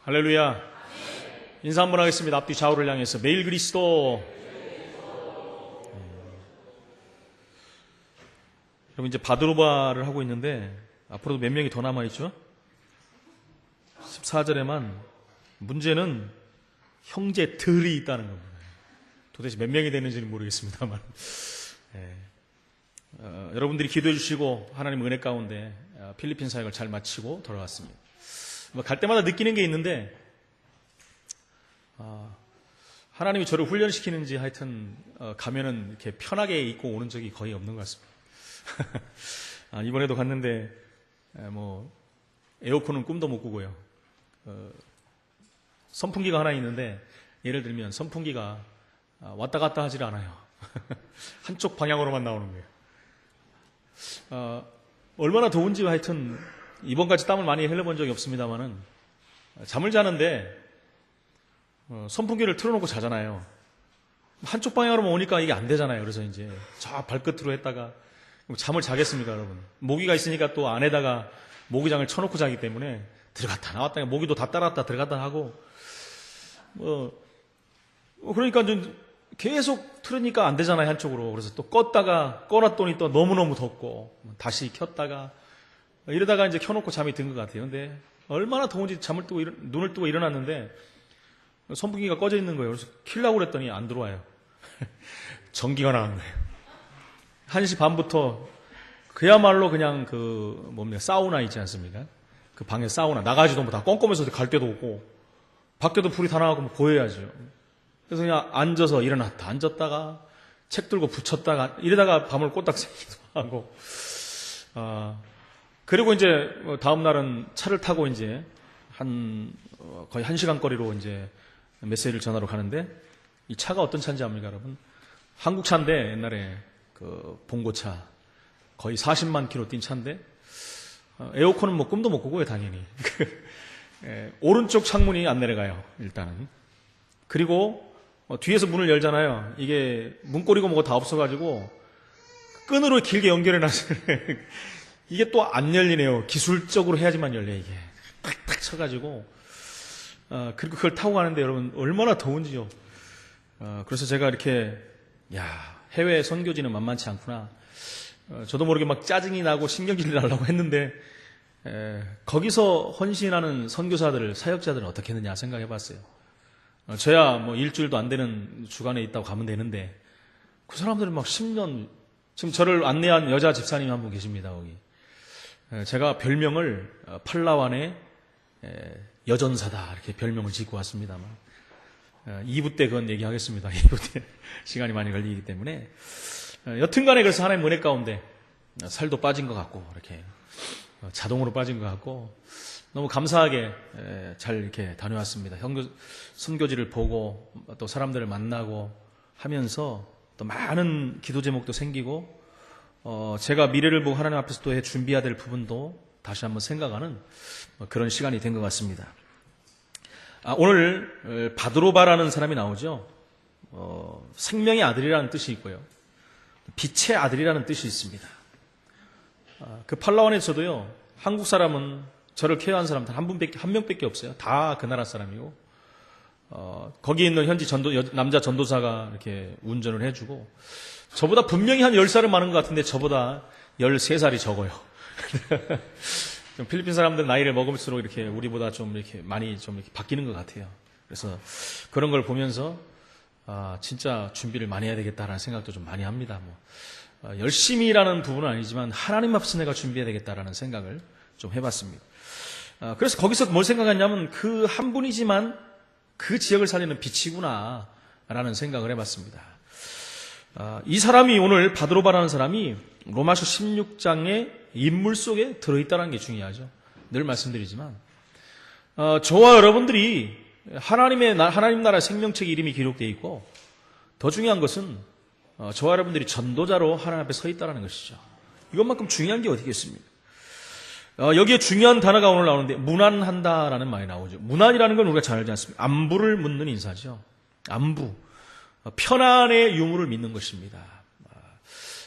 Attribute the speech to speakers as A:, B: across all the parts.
A: 할렐루야. 인사 한번 하겠습니다. 앞뒤 좌우를 향해서 매일 그리스도. 여러분 이제 바드로바를 하고 있는데 앞으로도 몇 명이 더 남아있죠? 14절에만 문제는 형제들이 있다는 겁니다. 도대체 몇 명이 되는지는 모르겠습니다만 여러분들이 기도해 주시고 하나님 은혜 가운데 필리핀 사역을 잘 마치고 돌아왔습니다. 갈 때마다 느끼는 게 있는데 하나님이 저를 훈련시키는지 하여튼 가면은 이렇게 편하게 입고 오는 적이 거의 없는 것 같습니다. 이번에도 갔는데 뭐 에어컨은 꿈도 못 꾸고요. 선풍기가 하나 있는데 예를 들면 선풍기가 왔다 갔다 하질 않아요. 한쪽 방향으로만 나오는 거예요. 얼마나 더운지 하여튼 이번까지 땀을 많이 흘려본 적이 없습니다만은 잠을 자는데 선풍기를 틀어놓고 자잖아요. 한쪽 방향으로만 오니까 이게 안 되잖아요. 그래서 이제 저 발끝으로 했다가 잠을 자겠습니까, 여러분? 모기가 있으니까 또 안에다가 모기장을 쳐놓고 자기 때문에 들어갔다 나왔다 모기도 다 따랐다 들어갔다 하고 그러니까 좀 계속 틀으니까 안 되잖아요, 한쪽으로. 그래서 또 꺼놨더니 또 너무너무 덥고 다시 켰다가 이러다가 이제 켜놓고 잠이 든 것 같아요. 근데 얼마나 더운지 눈을 뜨고 일어났는데 선풍기가 꺼져 있는 거예요. 그래서 켜려고 그랬더니 안 들어와요. 전기가 나는 거예요. 1시 반부터 그야말로 그냥 사우나 있지 않습니까? 그 방에 사우나 나가지도 뭐 다 껌껌해서 갈 데도 없고 밖에도 불이 다 나가고 뭐 보여야죠. 그래서 그냥 앉아서 일어났다 앉았다가 책 들고 붙였다가 이러다가 밤을 꼬딱 새기도 하고 그리고 이제 다음 날은 차를 타고 이제 거의 1시간 거리로 이제 메시지를 전하러 가는데 이 차가 어떤 차인지 압니까, 여러분? 한국 차인데 옛날에 봉고차 거의 40만 킬로 뛴 차인데 에어컨은 뭐 꿈도 못 꾸고요, 당연히. 오른쪽 창문이 안 내려가요, 일단은. 그리고 뒤에서 문을 열잖아요. 이게 문고리고 뭐가 다 없어가지고 끈으로 길게 연결해 놨어요. 이게 또 안 열리네요. 기술적으로 해야지만 열려요, 이게. 탁탁 쳐가지고. 그리고 그걸 타고 가는데 여러분, 얼마나 더운지요. 그래서 제가 이렇게, 해외 선교지는 만만치 않구나. 저도 모르게 막 짜증이 나고 신경질이 나려고 했는데, 거기서 헌신하는 선교사들을, 사역자들은 어떻게 했느냐 생각해 봤어요. 저야 뭐 일주일도 안 되는 주간에 있다고 가면 되는데, 그 사람들은 막 10년, 지금 저를 안내한 여자 집사님 한 분 계십니다, 거기. 제가 별명을 팔라완의 여전사다 이렇게 별명을 짓고 왔습니다만 2부 때 그건 얘기하겠습니다. 2부 때 시간이 많이 걸리기 때문에 여튼간에 그래서 하나님 은혜 가운데 살도 빠진 것 같고 이렇게 자동으로 빠진 것 같고 너무 감사하게 잘 이렇게 다녀왔습니다. 선교지를 보고 또 사람들을 만나고 하면서 또 많은 기도 제목도 생기고 제가 미래를 보고 하나님 앞에서 또 준비해야 될 부분도 다시 한번 생각하는 그런 시간이 된 것 같습니다. 오늘 바드로바라는 사람이 나오죠. 생명의 아들이라는 뜻이 있고요. 빛의 아들이라는 뜻이 있습니다. 그 팔라완에서도요. 한국 사람은 저를 케어한 사람 한 명밖에 없어요. 다 그 나라 사람이고 거기 있는 현지 남자 전도사가 이렇게 운전을 해주고 저보다 분명히 한 10살은 많은 것 같은데 저보다 13살이 적어요. 필리핀 사람들 나이를 먹을수록 이렇게 우리보다 좀 이렇게 많이 좀 이렇게 바뀌는 것 같아요. 그래서 그런 걸 보면서 진짜 준비를 많이 해야 되겠다라는 생각도 좀 많이 합니다. 열심히라는 부분은 아니지만 하나님 앞에서 내가 준비해야 되겠다라는 생각을 좀 해봤습니다. 그래서 거기서 뭘 생각했냐면 그 한 분이지만 그 지역을 살리는 빛이구나라는 생각을 해봤습니다. 이 사람이 오늘 바드로바라는 사람이 로마서 16장의 인물 속에 들어있다는 게 중요하죠. 늘 말씀드리지만 저와 여러분들이 하나님 나라 생명책 이름이 기록되어 있고 더 중요한 것은 저와 여러분들이 전도자로 하나님 앞에 서 있다는 것이죠. 이것만큼 중요한 게 어디 있겠습니까? 여기에 중요한 단어가 오늘 나오는데 문안한다라는 말이 나오죠. 문안이라는 건 우리가 잘 알지 않습니까? 안부를 묻는 인사죠. 안부. 편안의 유무를 믿는 것입니다.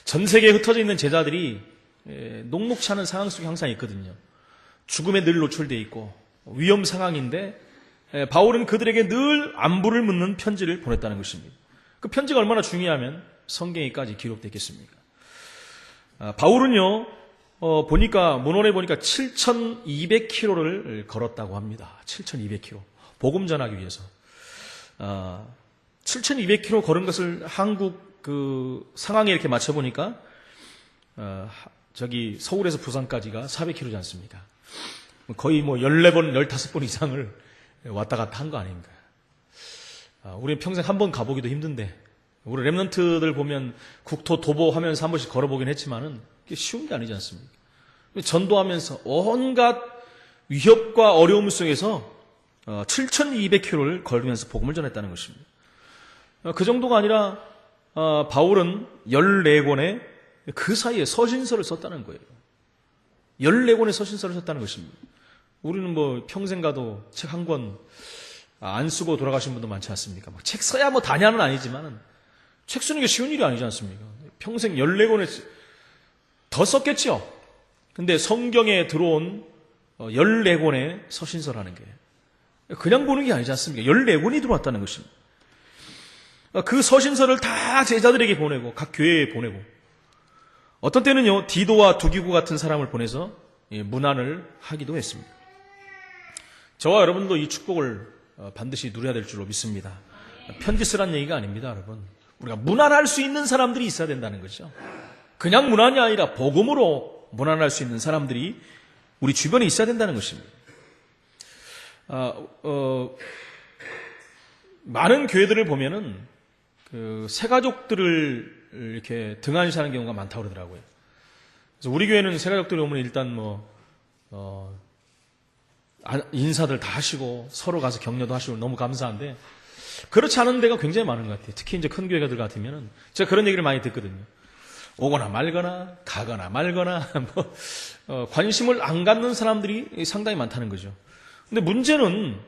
A: 전 세계에 흩어져 있는 제자들이 녹록치 않은 상황 속에 항상 있거든요. 죽음에 늘 노출되어 있고 위험 상황인데 바울은 그들에게 늘 안부를 묻는 편지를 보냈다는 것입니다. 그 편지가 얼마나 중요하면 성경에까지 기록되어 있겠습니까? 바울은요, 보니까, 문헌에 보니까 7,200km를 걸었다고 합니다. 7,200km. 복음 전하기 위해서. 7,200km 걸은 것을 한국 그 상황에 이렇게 맞춰보니까, 저기 서울에서 부산까지가 400km지 않습니까? 거의 뭐 14번, 15번 이상을 왔다 갔다 한 거 아닌가. 우리는 평생 한 번 가보기도 힘든데, 우리 랩런트들 보면 국토 도보하면서 한 번씩 걸어보긴 했지만은, 그게 쉬운 게 아니지 않습니까? 전도하면서 온갖 위협과 어려움 속에서 7,200km를 걸으면서 복음을 전했다는 것입니다. 그 정도가 아니라 바울은 14권의 그 사이에 서신서를 썼다는 거예요. 14권의 서신서를 썼다는 것입니다. 우리는 뭐 평생 가도 책 한 권 안 쓰고 돌아가신 분도 많지 않습니까? 책 써야 뭐 다냐는 아니지만 책 쓰는 게 쉬운 일이 아니지 않습니까? 평생 14권에 더 썼겠죠. 근데 성경에 들어온 14권의 서신서라는 게 그냥 보는 게 아니지 않습니까? 14권이 들어왔다는 것입니다. 그 서신서를 다 제자들에게 보내고 각 교회에 보내고 어떤 때는요 디도와 두기고 같은 사람을 보내서 문안을 하기도 했습니다. 저와 여러분도 이 축복을 반드시 누려야 될 줄로 믿습니다. 편지 쓰란 얘기가 아닙니다, 여러분. 우리가 문안할 수 있는 사람들이 있어야 된다는 거죠. 그냥 문안이 아니라 복음으로 문안할 수 있는 사람들이 우리 주변에 있어야 된다는 것입니다. 많은 교회들을 보면은 그 새가족들을 이렇게 등한시하는 경우가 많다고 그러더라고요. 그래서 우리 교회는 새가족들이 오면 일단 인사들 다 하시고 서로 가서 격려도 하시고 너무 감사한데 그렇지 않은 데가 굉장히 많은 것 같아요. 특히 이제 큰 교회들 같으면은 제가 그런 얘기를 많이 듣거든요. 오거나 말거나 가거나 말거나 관심을 안 갖는 사람들이 상당히 많다는 거죠. 근데 문제는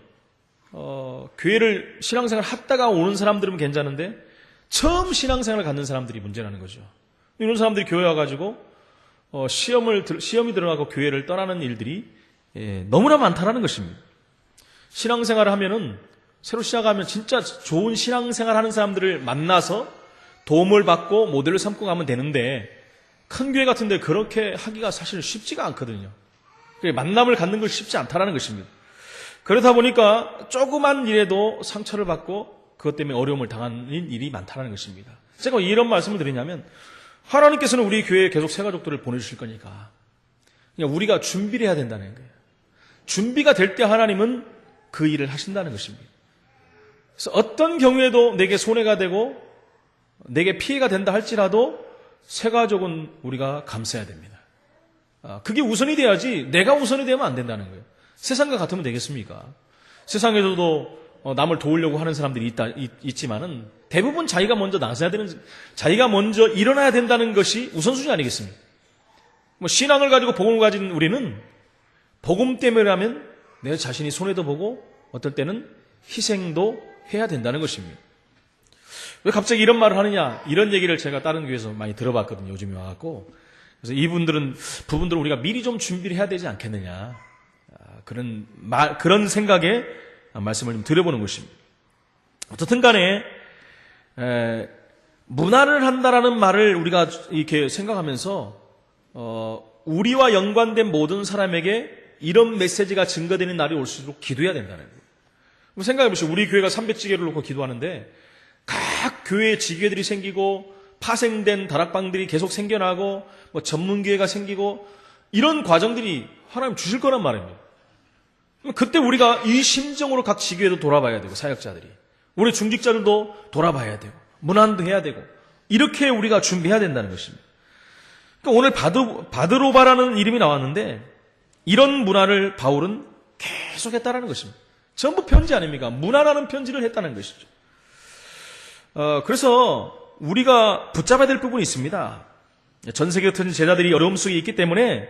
A: 교회를 신앙생활 하다가 오는 사람들은 괜찮은데 처음 신앙생활을 갖는 사람들이 문제라는 거죠. 이런 사람들이 교회 와가지고 시험이 들어가고 교회를 떠나는 일들이 너무나 많다라는 것입니다. 신앙생활을 하면은 새로 시작하면 진짜 좋은 신앙생활 하는 사람들을 만나서 도움을 받고 모델을 삼고 가면 되는데 큰 교회 같은데 그렇게 하기가 사실 쉽지가 않거든요. 만남을 갖는 것이 쉽지 않다라는 것입니다. 그러다 보니까 조그만 일에도 상처를 받고 그것 때문에 어려움을 당하는 일이 많다는 것입니다. 제가 이런 말씀을 드리냐면 하나님께서는 우리 교회에 계속 새가족들을 보내주실 거니까 그냥 우리가 준비를 해야 된다는 거예요. 준비가 될 때 하나님은 그 일을 하신다는 것입니다. 그래서 어떤 경우에도 내게 손해가 되고 내게 피해가 된다 할지라도 새가족은 우리가 감싸야 됩니다. 그게 우선이 돼야지 내가 우선이 되면 안 된다는 거예요. 세상과 같으면 되겠습니까? 세상에서도 남을 도우려고 하는 사람들이 있지만은 대부분 자기가 먼저 나서야 되는, 자기가 먼저 일어나야 된다는 것이 우선순위 아니겠습니까? 신앙을 가지고 복음을 가진 우리는 복음 때문이라면 내 자신이 손해도 보고 어떨 때는 희생도 해야 된다는 것입니다. 왜 갑자기 이런 말을 하느냐? 이런 얘기를 제가 다른 교회에서 많이 들어봤거든요. 요즘에 와갖고. 그래서 부분들은 우리가 미리 좀 준비를 해야 되지 않겠느냐. 그런 생각에 말씀을 좀 드려보는 것입니다. 어떻든 간에, 문화를 한다라는 말을 우리가 이렇게 생각하면서, 우리와 연관된 모든 사람에게 이런 메시지가 증거되는 날이 올수록 기도해야 된다는 거예요. 생각해 보시죠. 우리 교회가 300지교를 놓고 기도하는데 각 교회에 지교들이 생기고 파생된 다락방들이 계속 생겨나고 전문교회가 생기고 이런 과정들이 하나님 주실 거란 말입니다. 그때 우리가 이 심정으로 각 지교회도 돌아봐야 되고 사역자들이 우리 중직자들도 돌아봐야 되고 문안도 해야 되고 이렇게 우리가 준비해야 된다는 것입니다. 그러니까 오늘 바드로바라는 이름이 나왔는데 이런 문화를 바울은 계속 했다라는 것입니다. 전부 편지 아닙니까? 문화라는 편지를 했다는 것이죠. 그래서 우리가 붙잡아야 될 부분이 있습니다. 전 세계 같은 제자들이 어려움 속에 있기 때문에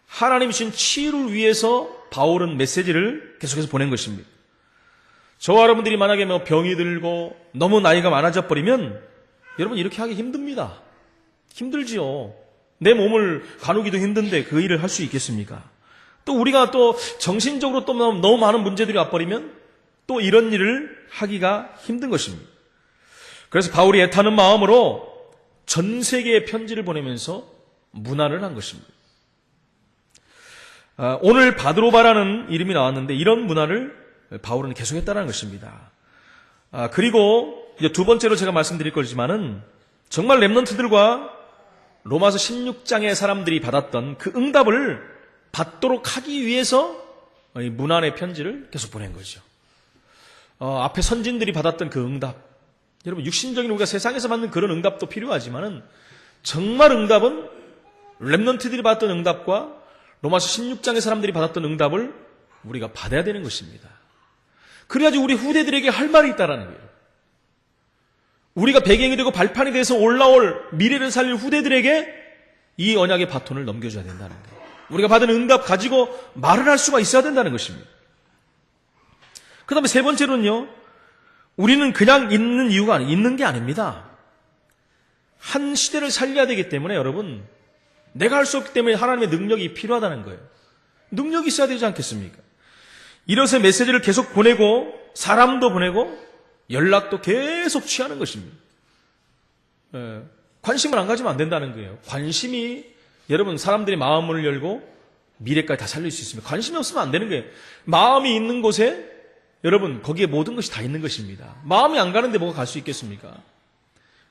A: 하나님 주신 치유를 위해서 바울은 메시지를 계속해서 보낸 것입니다. 저와 여러분들이 만약에 병이 들고 너무 나이가 많아져 버리면 여러분 이렇게 하기 힘듭니다. 힘들지요. 내 몸을 가누기도 힘든데 그 일을 할 수 있겠습니까? 또 우리가 또 정신적으로 또 너무 많은 문제들이 와버리면 또 이런 일을 하기가 힘든 것입니다. 그래서 바울이 애타는 마음으로 전 세계에 편지를 보내면서 문안을 한 것입니다. 오늘 바드로바라는 이름이 나왔는데 이런 문안을 바울은 계속했다는 것입니다. 그리고 이제 두 번째로 제가 말씀드릴 거지만은 정말 렘넌트들과 로마서 16장의 사람들이 받았던 그 응답을 받도록 하기 위해서 이 문안의 편지를 계속 보낸 거죠. 앞에 선진들이 받았던 그 응답, 여러분 육신적인 우리가 세상에서 받는 그런 응답도 필요하지만은 정말 응답은 렘넌트들이 받았던 응답과 로마서 16장의 사람들이 받았던 응답을 우리가 받아야 되는 것입니다. 그래야지 우리 후대들에게 할 말이 있다라는 거예요. 우리가 배경이 되고 발판이 돼서 올라올 미래를 살릴 후대들에게 이 언약의 바톤을 넘겨줘야 된다는 거예요. 우리가 받은 응답 가지고 말을 할 수가 있어야 된다는 것입니다. 그 다음에 세 번째로는요, 우리는 그냥 있는 이유가 있는 게 아닙니다. 한 시대를 살려야 되기 때문에 여러분, 내가 할 수 없기 때문에 하나님의 능력이 필요하다는 거예요. 능력이 있어야 되지 않겠습니까? 이래서 메시지를 계속 보내고 사람도 보내고 연락도 계속 취하는 것입니다. 관심을 안 가지면 안 된다는 거예요. 관심이 여러분 사람들이 마음을 열고 미래까지 다 살릴 수 있습니다. 관심이 없으면 안 되는 거예요. 마음이 있는 곳에 여러분 거기에 모든 것이 다 있는 것입니다. 마음이 안 가는데 뭐가 갈 수 있겠습니까?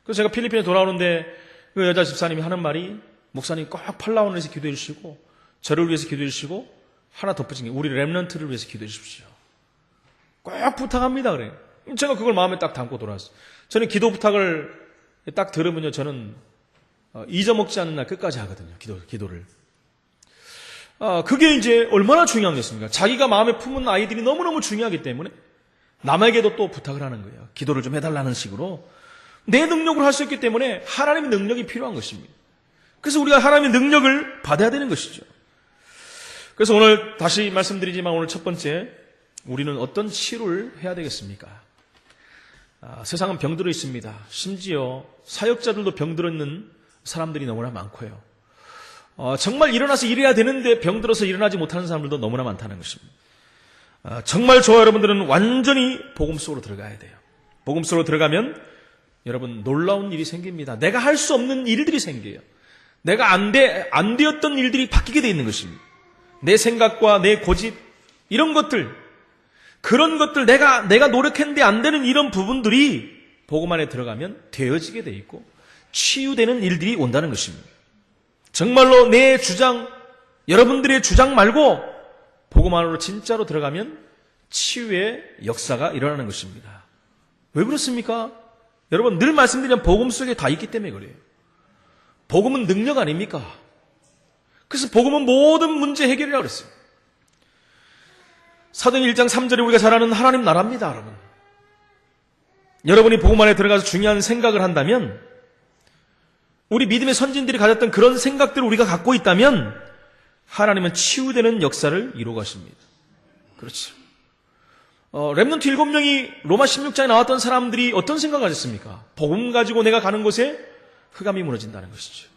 A: 그래서 제가 필리핀에 돌아오는데 그 여자 집사님이 하는 말이 목사님 꼭 팔라완을 위해서 기도해 주시고 저를 위해서 기도해 주시고 하나 덧붙인 게 우리 렘넌트를 위해서 기도해 주십시오. 꼭 부탁합니다. 그래요. 제가 그걸 마음에 딱 담고 돌아왔어요. 저는 기도 부탁을 딱 들으면요, 저는 잊어먹지 않는 날 끝까지 하거든요. 기도를. 그게 이제 얼마나 중요한 것입니까? 자기가 마음에 품은 아이들이 너무너무 중요하기 때문에 남에게도 또 부탁을 하는 거예요. 기도를 좀 해달라는 식으로. 내 능력으로 할 수 있기 때문에 하나님의 능력이 필요한 것입니다. 그래서 우리가 하나님의 능력을 받아야 되는 것이죠. 그래서 오늘 다시 말씀드리지만 오늘 첫 번째, 우리는 어떤 치료를 해야 되겠습니까? 세상은 병들어 있습니다. 심지어 사역자들도 병들어 있는 사람들이 너무나 많고요. 정말 일어나서 일해야 되는데 병들어서 일어나지 못하는 사람들도 너무나 많다는 것입니다. 정말 저와 여러분들은 완전히 복음 속으로 들어가야 돼요. 복음 속으로 들어가면 여러분 놀라운 일이 생깁니다. 내가 할 수 없는 일들이 생겨요. 내가 안 되었던 일들이 바뀌게 되어 있는 것입니다. 내 생각과 내 고집 이런 것들, 그런 것들 내가 노력했는데 안 되는 이런 부분들이 복음 안에 들어가면 되어지게 돼 있고 치유되는 일들이 온다는 것입니다. 정말로 내 주장, 여러분들의 주장 말고 복음 안으로 진짜로 들어가면 치유의 역사가 일어나는 것입니다. 왜 그렇습니까? 여러분 늘 말씀드리면 복음 속에 다 있기 때문에 그래요. 복음은 능력 아닙니까? 그래서 복음은 모든 문제 해결이라고 그랬어요. 사도행 1장 3절에 우리가 잘 아는 하나님 나라입니다, 여러분. 여러분이 복음 안에 들어가서 중요한 생각을 한다면, 우리 믿음의 선진들이 가졌던 그런 생각들을 우리가 갖고 있다면 하나님은 치유되는 역사를 이루어 가십니다. 그렇죠. 렘넌트 7명이 로마 16장에 나왔던 사람들이 어떤 생각을 가졌습니까? 복음 가지고 내가 가는 곳에 흑암이 무너진다는 것이죠.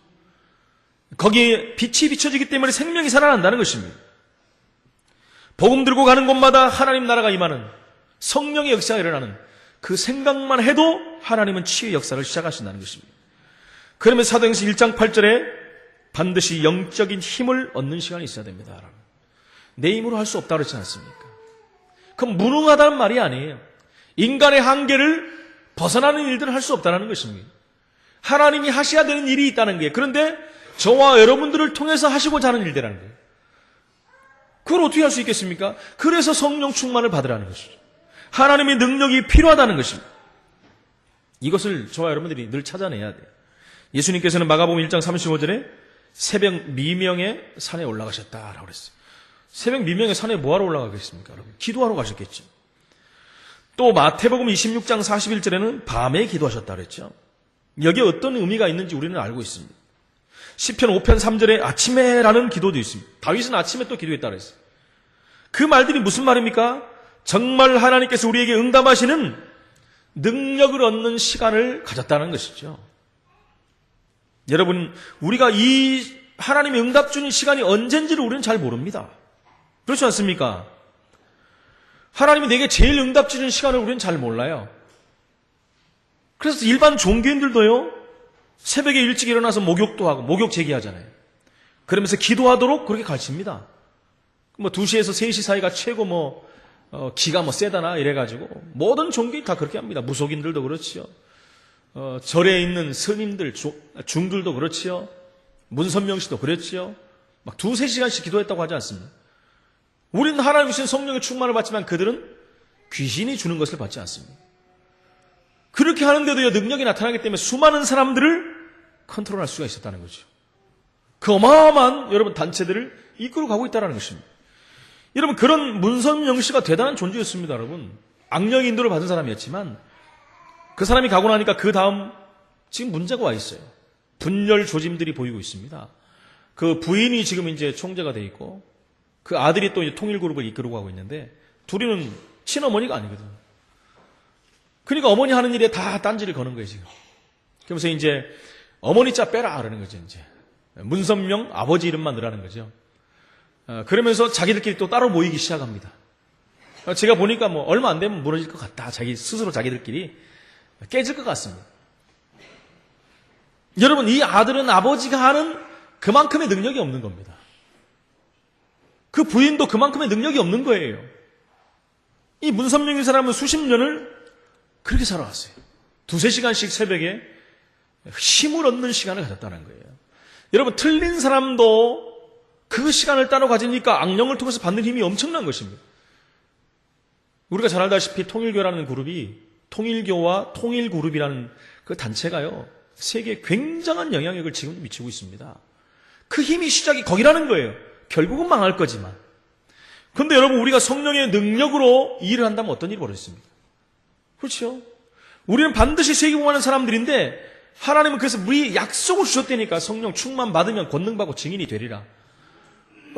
A: 거기에 빛이 비춰지기 때문에 생명이 살아난다는 것입니다. 복음 들고 가는 곳마다 하나님 나라가 임하는 성령의 역사가 일어나는 그 생각만 해도 하나님은 치유의 역사를 시작하신다는 것입니다. 그러면서 사도행전 1장 8절에 반드시 영적인 힘을 얻는 시간이 있어야 됩니다. 여러분. 내 힘으로 할 수 없다고 그러지 않습니까? 그럼 무능하다는 말이 아니에요. 인간의 한계를 벗어나는 일들을 할 수 없다는 것입니다. 하나님이 하셔야 되는 일이 있다는 거예요. 그런데 저와 여러분들을 통해서 하시고자 하는 일들이라는 거예요. 그걸 어떻게 할 수 있겠습니까? 그래서 성령 충만을 받으라는 것이죠. 하나님의 능력이 필요하다는 것입니다. 이것을 저와 여러분들이 늘 찾아내야 돼요. 예수님께서는 마가복음 1장 35절에 새벽 미명에 산에 올라가셨다라고 그랬어요. 새벽 미명에 산에 뭐하러 올라가겠습니까? 여러분? 기도하러 가셨겠죠. 또 마태복음 26장 41절에는 밤에 기도하셨다 그랬죠. 여기에 어떤 의미가 있는지 우리는 알고 있습니다. 시편 5편 3절에 아침에라는 기도도 있습니다. 다윗은 아침에 또 기도했다 그랬어요. 그 말들이 무슨 말입니까? 정말 하나님께서 우리에게 응답하시는 능력을 얻는 시간을 가졌다는 것이죠. 여러분, 우리가 이 하나님의 응답 주는 시간이 언젠지를 우리는 잘 모릅니다. 그렇지 않습니까? 하나님이 내게 제일 응답 주는 시간을 우리는 잘 몰라요. 그래서 일반 종교인들도요, 새벽에 일찍 일어나서 목욕도 하고, 목욕 제기하잖아요. 그러면서 기도하도록 그렇게 가르칩니다. 2시에서 3시 사이가 최고 기가 세다나 이래가지고, 모든 종교인 다 그렇게 합니다. 무속인들도 그렇지요. 절에 있는 스님들, 중들도 그렇지요. 문선명 씨도 그랬지요. 2-3시간씩 기도했다고 하지 않습니다. 우리는 하나님 주신 성령의 충만을 받지만 그들은 귀신이 주는 것을 받지 않습니다. 그렇게 하는데도요, 능력이 나타나기 때문에 수많은 사람들을 컨트롤할 수가 있었다는 거죠. 그 어마어마한 여러분 단체들을 이끌어 가고 있다는 것입니다. 여러분, 그런 문선명 씨가 대단한 존재였습니다, 여러분. 악령 인도를 받은 사람이었지만 그 사람이 가고 나니까 그 다음 지금 문제가 와 있어요. 분열 조짐들이 보이고 있습니다. 그 부인이 지금 이제 총재가 돼 있고 그 아들이 또 이제 통일그룹을 이끌고 가고 있는데 둘이는 친어머니가 아니거든. 그러니까 어머니 하는 일에 다 딴지를 거는 거예요, 지금. 그러면서 이제 어머니 자 빼라 그러는 거죠, 이제. 문선명 아버지 이름만 넣으라는 거죠. 그러면서 자기들끼리 또 따로 모이기 시작합니다. 제가 보니까 얼마 안 되면 무너질 것 같다. 스스로 자기들끼리 깨질 것 같습니다. 여러분, 이 아들은 아버지가 하는 그만큼의 능력이 없는 겁니다. 그 부인도 그만큼의 능력이 없는 거예요. 이 문선명이 사람은 수십 년을 그렇게 살아왔어요. 2-3시간씩 새벽에 힘을 얻는 시간을 가졌다는 거예요. 여러분, 틀린 사람도 그 시간을 따로 가지니까 악령을 통해서 받는 힘이 엄청난 것입니다. 우리가 잘 알다시피 통일교라는 그룹이 통일교와 통일그룹이라는 그 단체가요, 세계에 굉장한 영향력을 지금 미치고 있습니다. 그 힘이 시작이 거기라는 거예요. 결국은 망할 거지만. 그런데 여러분, 우리가 성령의 능력으로 일을 한다면 어떤 일이 벌어집니까? 그렇죠? 우리는 반드시 세계공하는 사람들인데 하나님은 그래서 우리 약속을 주셨다니까. 성령 충만 받으면 권능받고 증인이 되리라.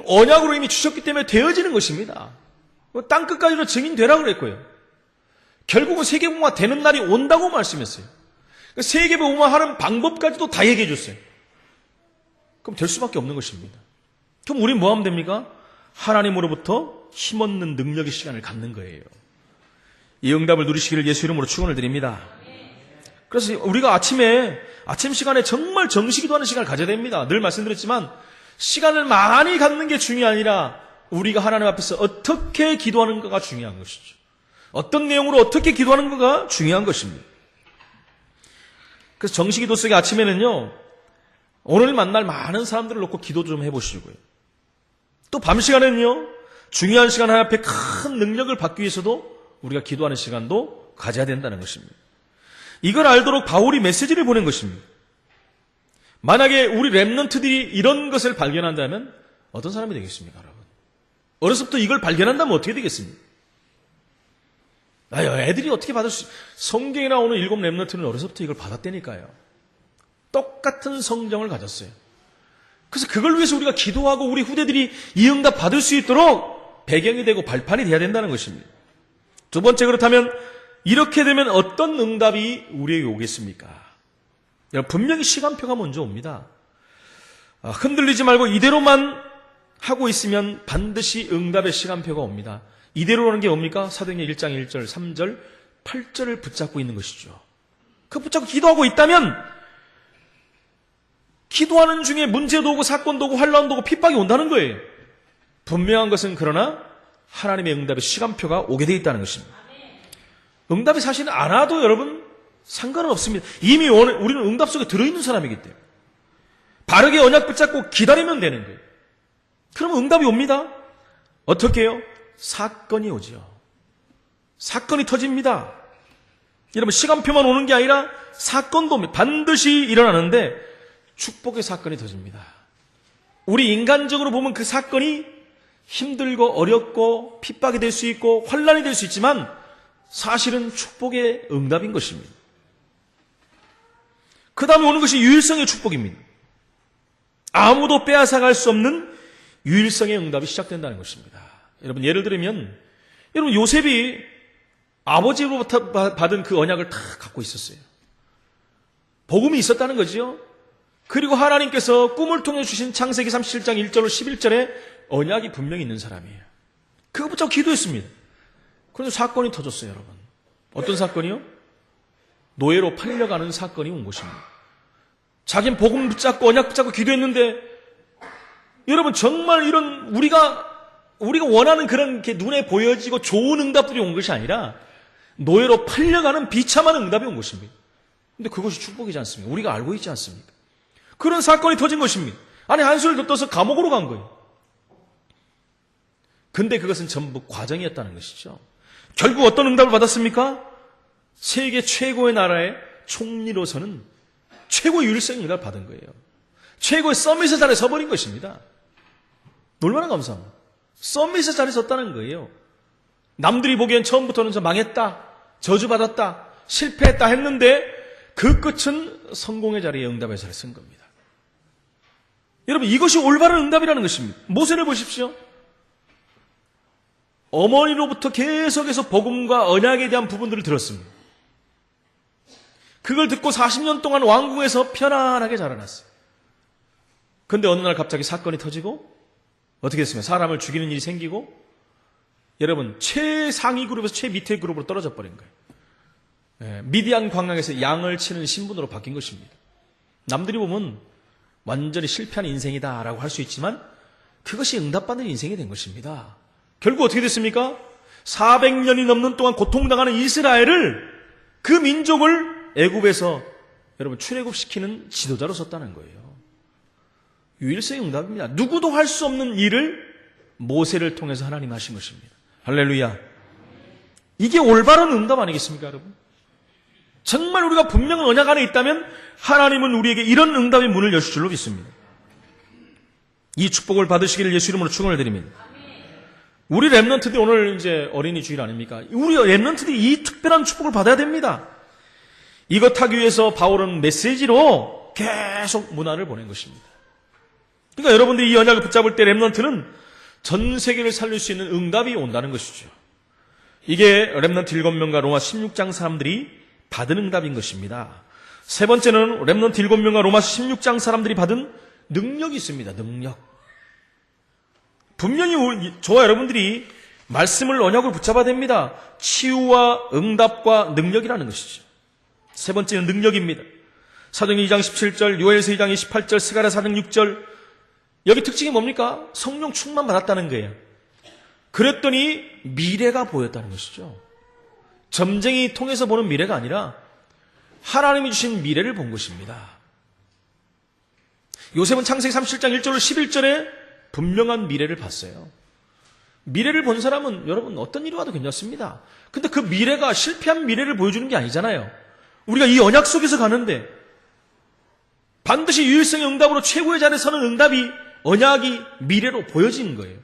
A: 언약으로 이미 주셨기 때문에 되어지는 것입니다. 땅끝까지도 증인 되라 그랬고요. 결국은 세계복음화 되는 날이 온다고 말씀했어요. 세계복음화 하는 방법까지도 다 얘기해 줬어요. 그럼 될 수밖에 없는 것입니다. 그럼 우리는 뭐 하면 됩니까? 하나님으로부터 힘없는 능력의 시간을 갖는 거예요. 이 응답을 누리시기를 예수 이름으로 축원을 드립니다. 그래서 우리가 아침 시간에 정말 정시기도하는 시간을 가져야 됩니다. 늘 말씀드렸지만 시간을 많이 갖는 게 중요한 아니라 우리가 하나님 앞에서 어떻게 기도하는가가 중요한 것이죠. 어떤 내용으로 어떻게 기도하는가가 중요한 것입니다. 그래서 정시기도 속에 아침에는요, 오늘 만날 많은 사람들을 놓고 기도 좀 해보시고요. 또 밤 시간에는요, 중요한 시간 하나 앞에 큰 능력을 받기 위해서도 우리가 기도하는 시간도 가져야 된다는 것입니다. 이걸 알도록 바울이 메시지를 보낸 것입니다. 만약에 우리 렘넌트들이 이런 것을 발견한다면 어떤 사람이 되겠습니까, 여러분? 어려서부터 이걸 발견한다면 어떻게 되겠습니까? 애들이 어떻게 성경에 나오는 7 렘넌트는 어려서부터 이걸 받았다니까요. 똑같은 성정을 가졌어요. 그래서 그걸 위해서 우리가 기도하고 우리 후대들이 이 응답 받을 수 있도록 배경이 되고 발판이 돼야 된다는 것입니다. 두 번째, 그렇다면 이렇게 되면 어떤 응답이 우리에게 오겠습니까? 분명히 시간표가 먼저 옵니다. 흔들리지 말고 이대로만 하고 있으면 반드시 응답의 시간표가 옵니다. 이대로라는 게 뭡니까? 사도행전 1장 1절, 3절, 8절을 붙잡고 있는 것이죠. 그 붙잡고 기도하고 있다면 기도하는 중에 문제도 오고 사건도 오고 환란도 오고 핍박이 온다는 거예요. 분명한 것은 그러나 하나님의 응답의 시간표가 오게 되어 있다는 것입니다. 응답이 사실은 안 와도 여러분 상관은 없습니다. 이미 우리는 응답 속에 들어있는 사람이기 때문에 바르게 언약 붙잡고 기다리면 되는 거예요. 그러면 응답이 옵니다. 어떻게 해요? 사건이 오죠. 사건이 터집니다. 여러분, 시간표만 오는 게 아니라 사건도 옵니다. 반드시 일어나는데 축복의 사건이 터집니다. 우리 인간적으로 보면 그 사건이 힘들고 어렵고 핍박이 될 수 있고 환란이 될 수 있지만 사실은 축복의 응답인 것입니다. 그 다음에 오는 것이 유일성의 축복입니다. 아무도 빼앗아갈 수 없는 유일성의 응답이 시작된다는 것입니다. 여러분, 예를 들면 여러분, 요셉이 아버지로부터 받은 그 언약을 다 갖고 있었어요. 복음이 있었다는 거죠. 그리고 하나님께서 꿈을 통해 주신 창세기 37장 1절로 11절에 언약이 분명히 있는 사람이에요. 그거 붙잡고 기도했습니다. 그런데 사건이 터졌어요, 여러분. 어떤 사건이요? 노예로 팔려가는 사건이 온 것입니다. 자기는 복음 붙잡고 언약 붙잡고 기도했는데, 여러분 정말 이런 우리가 원하는 그런 게 눈에 보여지고 좋은 응답들이 온 것이 아니라 노예로 팔려가는 비참한 응답이 온 것입니다. 근데 그것이 축복이지 않습니까? 우리가 알고 있지 않습니까? 그런 사건이 터진 것입니다. 아니, 한수를 덮어서 감옥으로 간 거예요. 근데 그것은 전부 과정이었다는 것이죠. 결국 어떤 응답을 받았습니까? 세계 최고의 나라의 총리로서는 최고의 유일성 응답을 받은 거예요. 최고의 서밋의 자리에 서버린 것입니다. 얼마나 감사합니다. 서밋의 자리에 섰다는 거예요. 남들이 보기엔 처음부터는 저 망했다, 저주받았다, 실패했다 했는데 그 끝은 성공의 자리에 응답의 자리에 선 겁니다. 여러분, 이것이 올바른 응답이라는 것입니다. 모세를 보십시오. 어머니로부터 계속해서 복음과 언약에 대한 부분들을 들었습니다. 그걸 듣고 40년 동안 왕궁에서 편안하게 자라났어요. 그런데 어느 날 갑자기 사건이 터지고 어떻게 됐습니까? 사람을 죽이는 일이 생기고, 여러분, 최상위 그룹에서 최밑의 그룹으로 떨어져 버린 거예요. 미디안 광야에서 양을 치는 신분으로 바뀐 것입니다. 남들이 보면 완전히 실패한 인생이다라고 할 수 있지만 그것이 응답받는 인생이 된 것입니다. 결국 어떻게 됐습니까? 400년이 넘는 동안 고통당하는 이스라엘을, 그 민족을 애굽에서 여러분 출애굽시키는 지도자로 섰다는 거예요. 유일성의 응답입니다. 누구도 할 수 없는 일을 모세를 통해서 하나님 하신 것입니다. 할렐루야. 이게 올바른 응답 아니겠습니까, 여러분? 정말 우리가 분명한 언약 안에 있다면 하나님은 우리에게 이런 응답의 문을 여실 줄로 믿습니다. 이 축복을 받으시기를 예수 이름으로 축원을 드립니다. 우리 렘넌트들이 오늘 이제 어린이 주일 아닙니까? 우리 렘넌트들이 이 특별한 축복을 받아야 됩니다. 이것 하기 위해서 바울은 메시지로 계속 문화를 보낸 것입니다. 그러니까 여러분들이 이 언약을 붙잡을 때 렘넌트는 전 세계를 살릴 수 있는 응답이 온다는 것이죠. 이게 렘넌트 7명과 로마 16장 사람들이 받은 응답인 것입니다. 세 번째는 렘넌트 7명과 로마 16장 사람들이 받은 능력이 있습니다. 능력. 분명히 저와 여러분들이 말씀을 언약을 붙잡아야 됩니다. 치유와 응답과 능력이라는 것이죠. 세 번째는 능력입니다. 사도행전 2장 17절, 요엘서 2장 28절, 스가랴 4장 6절. 여기 특징이 뭡니까? 성령 충만 받았다는 거예요. 그랬더니 미래가 보였다는 것이죠. 점쟁이 통해서 보는 미래가 아니라 하나님이 주신 미래를 본 것입니다. 요셉은 창세기 37장 1절로 11절에 분명한 미래를 봤어요. 미래를 본 사람은 여러분 어떤 일이 와도 괜찮습니다. 근데 그 미래가 실패한 미래를 보여주는 게 아니잖아요. 우리가 이 언약 속에서 가는데 반드시 유일성의 응답으로 최고의 자리에 서는 응답이, 언약이 미래로 보여지는 거예요.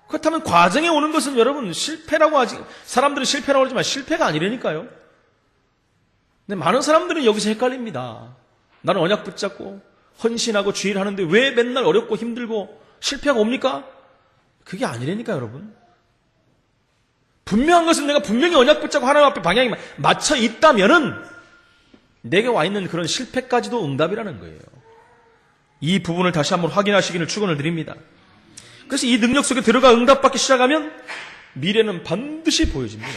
A: 그렇다면 과정에 오는 것은 여러분 실패라고 하지, 사람들은 실패라고 하지만 실패가 아니라니까요. 근데 많은 사람들은 여기서 헷갈립니다. 나는 언약 붙잡고 헌신하고 주일하는데 왜 맨날 어렵고 힘들고 실패가 옵니까? 그게 아니라니까 여러분. 분명한 것은 내가 분명히 언약 붙잡고 하나님 앞에 방향이 맞춰 있다면은 내게 와 있는 그런 실패까지도 응답이라는 거예요. 이 부분을 다시 한번 확인하시기를 축원을 드립니다. 그래서 이 능력 속에 들어가 응답받기 시작하면 미래는 반드시 보여집니다.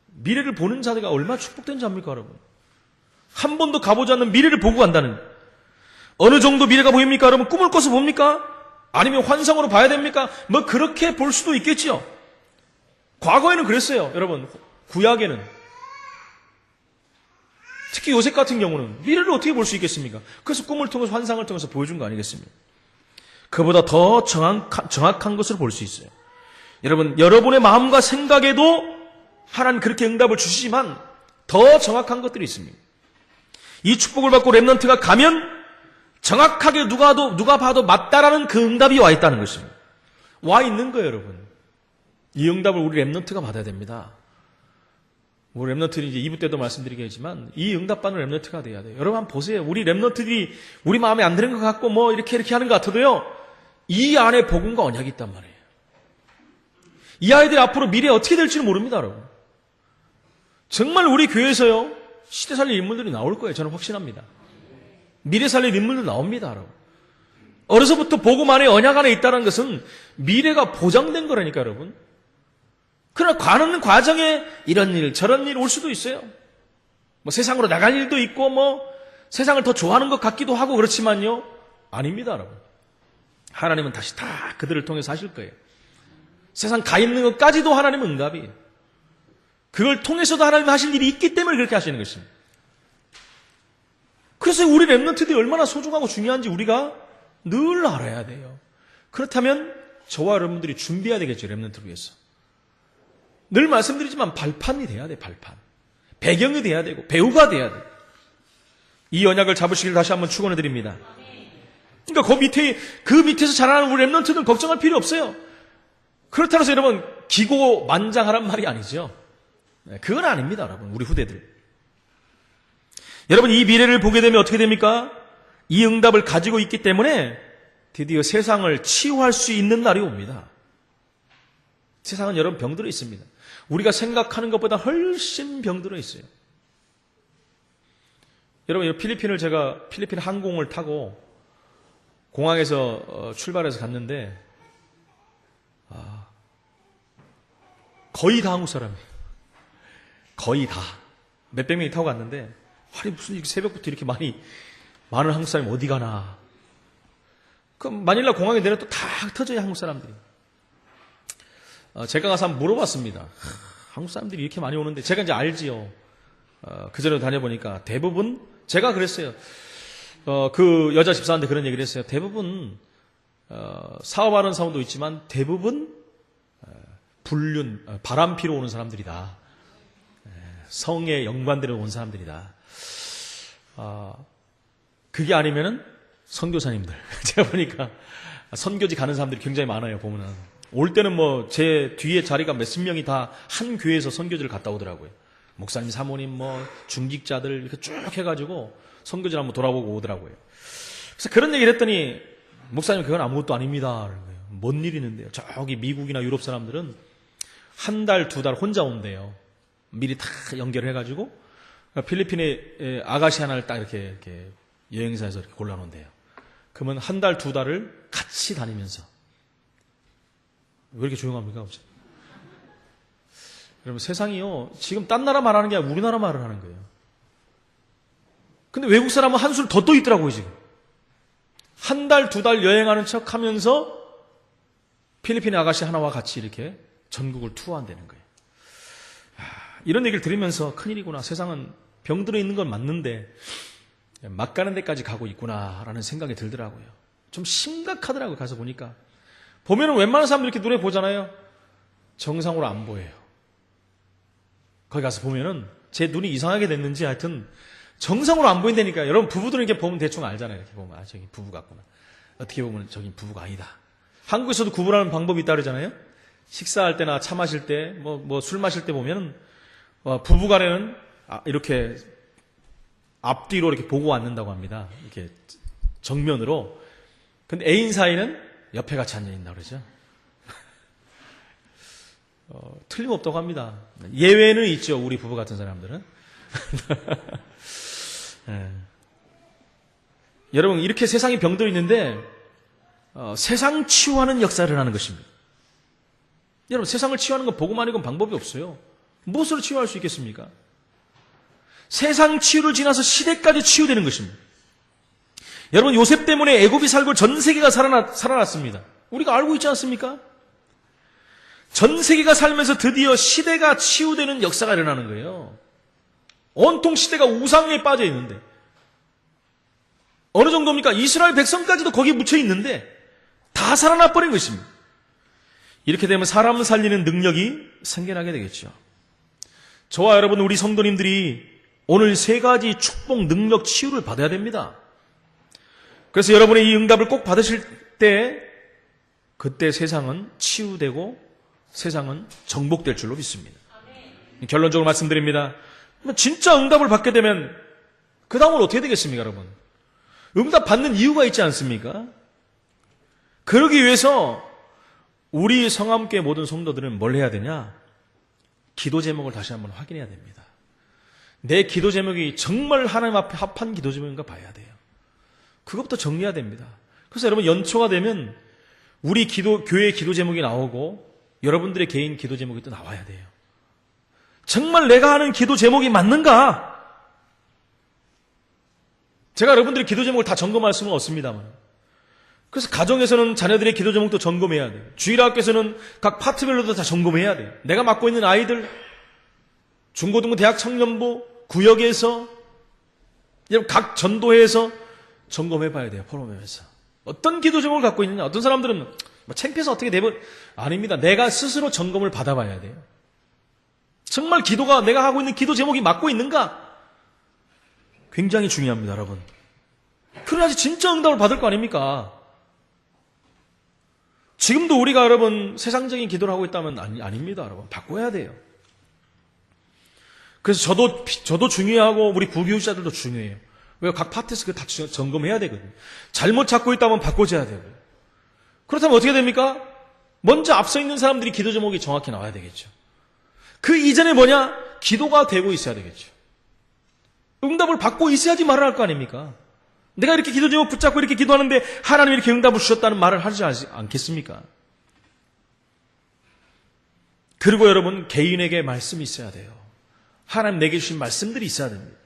A: 미래를 보는 자가 얼마나 축복된 자입니까, 여러분? 한 번도 가보지 않는 미래를 보고 간다는 거예요. 어느 정도 미래가 보입니까, 여러분? 꿈을 꿔서 봅니까? 아니면 환상으로 봐야 됩니까? 뭐 그렇게 볼 수도 있겠죠. 과거에는 그랬어요, 여러분. 구약에는. 특히 요셉 같은 경우는 미래를 어떻게 볼 수 있겠습니까? 그래서 꿈을 통해서 환상을 통해서 보여준 거 아니겠습니까? 그보다 더 정확한 것으로 볼 수 있어요. 여러분, 여러분의 마음과 생각에도 하나님 그렇게 응답을 주시지만 더 정확한 것들이 있습니다. 이 축복을 받고 렘넌트가 가면 정확하게 누가 봐도 맞다라는 그 응답이 와 있다는 것입니다. 와 있는 거예요, 여러분. 이 응답을 우리 렘넌트가 받아야 됩니다. 우리 렘넌트는 이제 2부 때도 말씀드리겠지만 이 응답받는 렘넌트가 돼야 돼요. 여러분 한번 보세요. 우리 렘넌트들이 우리 마음에 안 드는 것 같고 뭐 이렇게 하는 것 같아도요. 이 안에 복음과 언약이 있단 말이에요. 이 아이들이 앞으로 미래에 어떻게 될지는 모릅니다, 여러분. 정말 우리 교회에서요. 시대 살릴 인물들이 나올 거예요. 저는 확신합니다. 미래 살릴 인물들 나옵니다, 여러분. 어려서부터 복음 안에 언약 안에 있다는 것은 미래가 보장된 거라니까, 여러분. 그러나 가는 과정에 이런 일, 저런 일 올 수도 있어요. 뭐 세상으로 나갈 일도 있고, 뭐 세상을 더 좋아하는 것 같기도 하고 그렇지만요. 아닙니다, 여러분. 하나님은 다시 다 그들을 통해서 하실 거예요. 세상 가 있는 것까지도 하나님은 응답이에요. 그걸 통해서도 하나님 하실 일이 있기 때문에 그렇게 하시는 것입니다. 그래서 우리 렘넌트들이 얼마나 소중하고 중요한지 우리가 늘 알아야 돼요. 그렇다면 저와 여러분들이 준비해야 되겠죠, 렘넌트를 위해서. 늘 말씀드리지만 발판이 돼야 돼, 발판. 배경이 돼야 되고 배우가 돼야 돼. 이 언약을 잡으시길 다시 한번 축원해 드립니다. 그러니까 그 밑에서 자라나는 우리 렘넌트는 걱정할 필요 없어요. 그렇다고 해서 여러분 기고만장하란 말이 아니죠. 그건 아닙니다, 여러분. 우리 후대들. 여러분 이 미래를 보게 되면 어떻게 됩니까? 이 응답을 가지고 있기 때문에 드디어 세상을 치유할 수 있는 날이 옵니다. 세상은 여러분 병들어 있습니다. 우리가 생각하는 것보다 훨씬 병들어 있어요. 여러분 제가 필리핀 항공을 타고 공항에서 출발해서 갔는데 거의 다 한국 사람이에요. 거의 다. 몇백 명이 타고 갔는데 아니 무슨 새벽부터 이렇게 많은 한국 사람이 어디 가나. 그럼 마닐라 공항에 내려 또 다 터져요, 한국 사람들이. 제가 가서 한번 물어봤습니다. 한국 사람들이 이렇게 많이 오는데 제가 이제 알지요. 그전에 다녀보니까 대부분 제가 그랬어요. 그 여자 집사한테 그런 얘기를 했어요. 대부분 사업하는 사람도 있지만 대부분 바람 피러 오는 사람들이다. 성에 연관되어 온 사람들이다. 그게 아니면은 선교사님들. 제가 보니까 선교지 가는 사람들이 굉장히 많아요, 보면은. 올 때는 뭐 제 뒤에 자리가 몇십 명이 다 한 교회에서 선교지를 갔다 오더라고요. 목사님, 사모님, 뭐 중직자들 이렇게 쭉 해가지고 선교지를 한번 돌아보고 오더라고요. 그래서 그런 얘기를 했더니 목사님 그건 아무것도 아닙니다. 뭔 일이 있는데요. 저기 미국이나 유럽 사람들은 한 달, 두 달 혼자 온대요. 미리 다 연결해가지고 필리핀의 아가씨 하나를 딱 이렇게 여행사에서 이렇게 골라놓은대요. 그러면 한 달, 두 달을 같이 다니면서. 왜 이렇게 조용합니까? 여러분 세상이요 지금 딴 나라 말하는 게 아니라 우리나라 말을 하는 거예요. 근데 외국 사람은 한술 더 떠 있더라고요. 지금 한 달, 두 달 여행하는 척 하면서 필리핀 아가씨 하나와 같이 이렇게 전국을 투어한다는 거예요. 이런 얘기를 들으면서 큰일이구나. 세상은 병들어 있는 건 맞는데 막 가는 데까지 가고 있구나라는 생각이 들더라고요. 좀 심각하더라고요. 가서 보니까. 보면은 웬만한 사람들 이렇게 눈에 보잖아요. 정상으로 안 보여요. 거기 가서 보면은 제 눈이 이상하게 됐는지 하여튼 정상으로 안 보인다니까. 여러분 부부들은 이렇게 보면 대충 알잖아요. 이렇게 보면 저기 부부 같구나. 어떻게 보면 저기 부부가 아니다. 한국에서도 구분하는 방법이 있다 그러잖아요. 식사할 때나 차 마실 때 뭐 술 마실 때 보면은 부부 간에는 이렇게 앞뒤로 이렇게 보고 앉는다고 합니다. 이렇게 정면으로. 근데 애인 사이는 옆에 같이 앉아있나 그러죠. 틀림없다고 합니다. 예외는 있죠. 우리 부부 같은 사람들은. 네. 여러분 이렇게 세상이 병들어 있는데 세상 치유하는 역사를 하는 것입니다. 여러분 세상을 치유하는 건 복음 아니고는 방법이 없어요. 무엇으로 치유할 수 있겠습니까? 세상 치유를 지나서 시대까지 치유되는 것입니다. 여러분 요셉 때문에 애굽이 살고 전 세계가 살아났습니다. 우리가 알고 있지 않습니까? 전 세계가 살면서 드디어 시대가 치유되는 역사가 일어나는 거예요. 온통 시대가 우상에 빠져 있는데 어느 정도입니까? 이스라엘 백성까지도 거기에 묻혀 있는데 다 살아나 버린 것입니다. 이렇게 되면 사람 살리는 능력이 생겨나게 되겠죠. 저와 여러분 우리 성도님들이 오늘 세 가지 축복, 능력, 치유를 받아야 됩니다. 그래서 여러분의 이 응답을 꼭 받으실 때 그때 세상은 치유되고 세상은 정복될 줄로 믿습니다. 결론적으로 말씀드립니다. 진짜 응답을 받게 되면 그 다음은 어떻게 되겠습니까, 여러분? 응답 받는 이유가 있지 않습니까? 그러기 위해서 우리 성함교회 모든 성도들은 뭘 해야 되냐? 기도 제목을 다시 한번 확인해야 됩니다. 내 기도 제목이 정말 하나님 앞에 합한 기도 제목인가 봐야 돼요. 그것부터 정리해야 됩니다. 그래서 여러분 연초가 되면 우리 교회 기도 제목이 나오고 여러분들의 개인 기도 제목이 또 나와야 돼요. 정말 내가 하는 기도 제목이 맞는가? 제가 여러분들의 기도 제목을 다 점검할 수는 없습니다만, 그래서 가정에서는 자녀들의 기도 제목도 점검해야 돼요. 주일학교에서는 각 파트별로도 다 점검해야 돼요. 내가 맡고 있는 아이들, 중고등부, 대학, 청년부, 구역에서, 각 전도회에서 점검해봐야 돼요. 포럼에서 어떤 기도 제목을 갖고 있느냐. 어떤 사람들은 창피해서 어떻게 내버, 아닙니다. 내가 스스로 점검을 받아봐야 돼요. 정말 기도가 내가 하고 있는 기도 제목이 맞고 있는가? 굉장히 중요합니다, 여러분. 그래야지 진짜 응답을 받을 거 아닙니까? 지금도 우리가 여러분 세상적인 기도를 하고 있다면 아닙니다, 여러분. 바꿔야 돼요. 그래서 저도 중요하고 우리 부교육자들도 중요해요. 왜? 각 파트에서 그거 다 점검해야 되거든요. 잘못 찾고 있다면 바꿔줘야 되고. 그렇다면 어떻게 됩니까? 먼저 앞서 있는 사람들이 기도 제목이 정확히 나와야 되겠죠. 그 이전에 뭐냐? 기도가 되고 있어야 되겠죠. 응답을 받고 있어야지 말을 할 거 아닙니까? 내가 이렇게 기도 제목 붙잡고 이렇게 기도하는데 하나님이 이렇게 응답을 주셨다는 말을 하지 않겠습니까? 그리고 여러분, 개인에게 말씀이 있어야 돼요. 하나님 내게 주신 말씀들이 있어야 됩니다.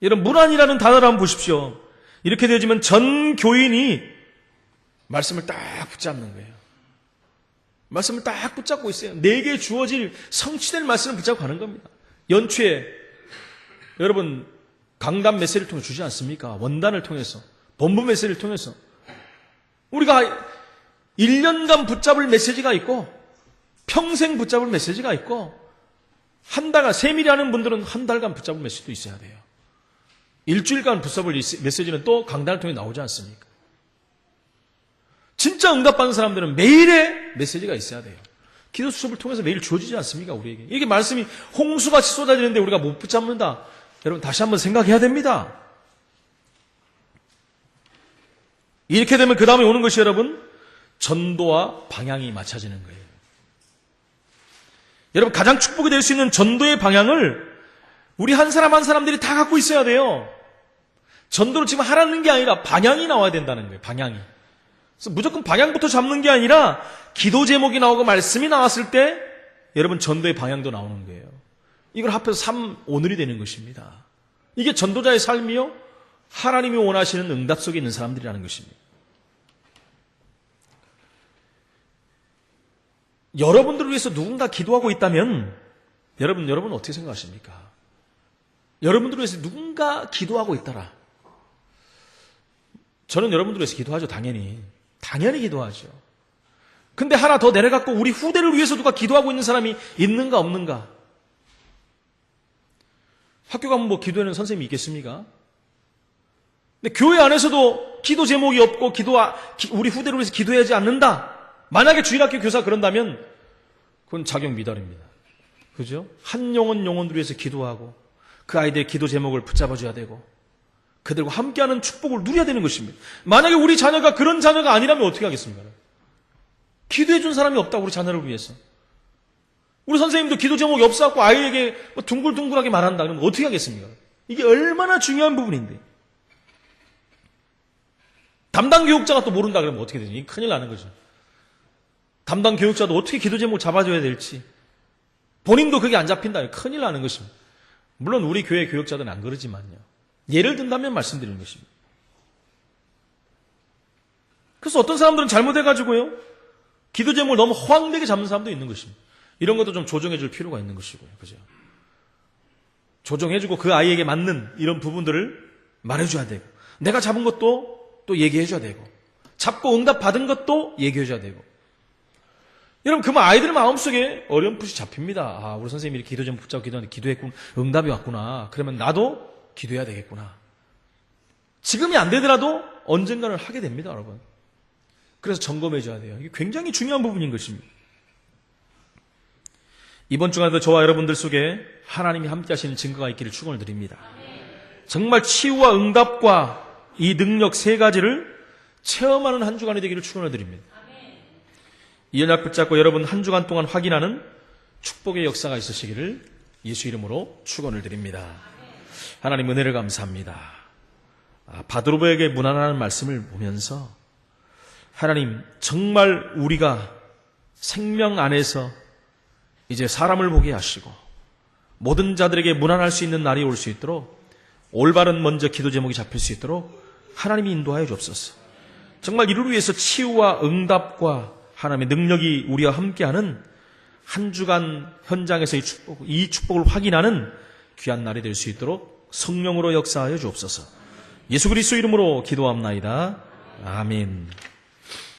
A: 여러분, 문안이라는 단어를 한번 보십시오. 이렇게 되어지면 전 교인이 말씀을 딱 붙잡는 거예요. 말씀을 딱 붙잡고 있어요. 내게 주어질 성취될 말씀을 붙잡고 가는 겁니다. 연초에 여러분 강단 메시지를 통해 주지 않습니까? 원단을 통해서, 본부 메시지를 통해서 우리가 1년간 붙잡을 메시지가 있고 평생 붙잡을 메시지가 있고, 한 달간 세밀히 하는 분들은 한 달간 붙잡을 메시지도 있어야 돼요. 일주일간 붙잡을 메시지는 또 강단을 통해 나오지 않습니까? 진짜 응답받는 사람들은 매일의 메시지가 있어야 돼요. 기도 수업을 통해서 매일 주어지지 않습니까? 우리에게. 이게 말씀이 홍수같이 쏟아지는데 우리가 못 붙잡는다. 여러분 다시 한번 생각해야 됩니다. 이렇게 되면 그 다음에 오는 것이 여러분 전도와 방향이 맞춰지는 거예요. 여러분 가장 축복이 될 수 있는 전도의 방향을 우리 한 사람 한 사람들이 다 갖고 있어야 돼요. 전도를 지금 하라는 게 아니라 방향이 나와야 된다는 거예요. 방향이. 그래서 무조건 방향부터 잡는 게 아니라 기도 제목이 나오고 말씀이 나왔을 때 여러분 전도의 방향도 나오는 거예요. 이걸 합해서 3오늘이 되는 것입니다. 이게 전도자의 삶이요, 하나님이 원하시는 응답 속에 있는 사람들이라는 것입니다. 여러분들을 위해서 누군가 기도하고 있다면 여러분 어떻게 생각하십니까? 여러분들을 위해서 누군가 기도하고 있더라. 저는 여러분들을 위해서 기도하죠. 당연히 기도하죠. 근데 하나 더 내려갖고 우리 후대를 위해서 누가 기도하고 있는 사람이 있는가 없는가? 학교 가면 뭐 기도하는 선생님이 있겠습니까? 근데 교회 안에서도 기도 제목이 없고 우리 후대를 위해서 기도하지 않는다. 만약에 주일학교 교사 그런다면 그건 자격 미달입니다. 그죠? 한 영혼들을 위해서 기도하고 그 아이들의 기도 제목을 붙잡아줘야 되고 그들과 함께하는 축복을 누려야 되는 것입니다. 만약에 우리 자녀가 그런 자녀가 아니라면 어떻게 하겠습니까? 기도해준 사람이 없다고 우리 자녀를 위해서. 우리 선생님도 기도 제목이 없어갖고 아이에게 둥글둥글하게 말한다 그러면 어떻게 하겠습니까? 이게 얼마나 중요한 부분인데. 담당 교육자가 또 모른다 그러면 어떻게 되지? 큰일 나는 거죠. 담당 교육자도 어떻게 기도 제목을 잡아줘야 될지 본인도 그게 안 잡힌다. 큰일 나는 것입니다. 물론 우리 교회 교육자들은 안 그러지만요. 예를 든다면 말씀드리는 것입니다. 그래서 어떤 사람들은 잘못해가지고요, 기도 제목을 너무 허황되게 잡는 사람도 있는 것입니다. 이런 것도 좀 조정해줄 필요가 있는 것이고요. 그죠? 조정해주고 그 아이에게 맞는 이런 부분들을 말해줘야 되고, 내가 잡은 것도 또 얘기해줘야 되고, 잡고 응답 받은 것도 얘기해줘야 되고. 여러분, 그러면 아이들 마음속에 어렴풋이 잡힙니다. 아, 우리 선생님이 기도 제목 붙잡고 기도하는데 기도했구나, 응답이 왔구나. 그러면 나도 기도해야 되겠구나. 지금이 안 되더라도 언젠가는 하게 됩니다, 여러분. 그래서 점검해줘야 돼요. 이게 굉장히 중요한 부분인 것입니다. 이번 주간에도 저와 여러분들 속에 하나님이 함께 하시는 증거가 있기를 축원을 드립니다. 정말 치유와 응답과 이 능력 세 가지를 체험하는 한 주간이 되기를 축원을 드립니다. 이 언약 붙잡고 여러분 한 주간 동안 확인하는 축복의 역사가 있으시기를 예수 이름으로 축원을 드립니다. 하나님 은혜를 감사합니다. 바드로브에게 문안하는 말씀을 보면서 하나님 정말 우리가 생명 안에서 이제 사람을 보게 하시고 모든 자들에게 무난할 수 있는 날이 올 수 있도록 올바른 먼저 기도 제목이 잡힐 수 있도록 하나님이 인도하여 주옵소서. 정말 이를 위해서 치유와 응답과 하나님의 능력이 우리와 함께하는 한 주간 현장에서 이 축복을 확인하는 귀한 날이 될 수 있도록 성령으로 역사하여 주옵소서. 예수 그리스도 이름으로 기도합나이다. 아멘.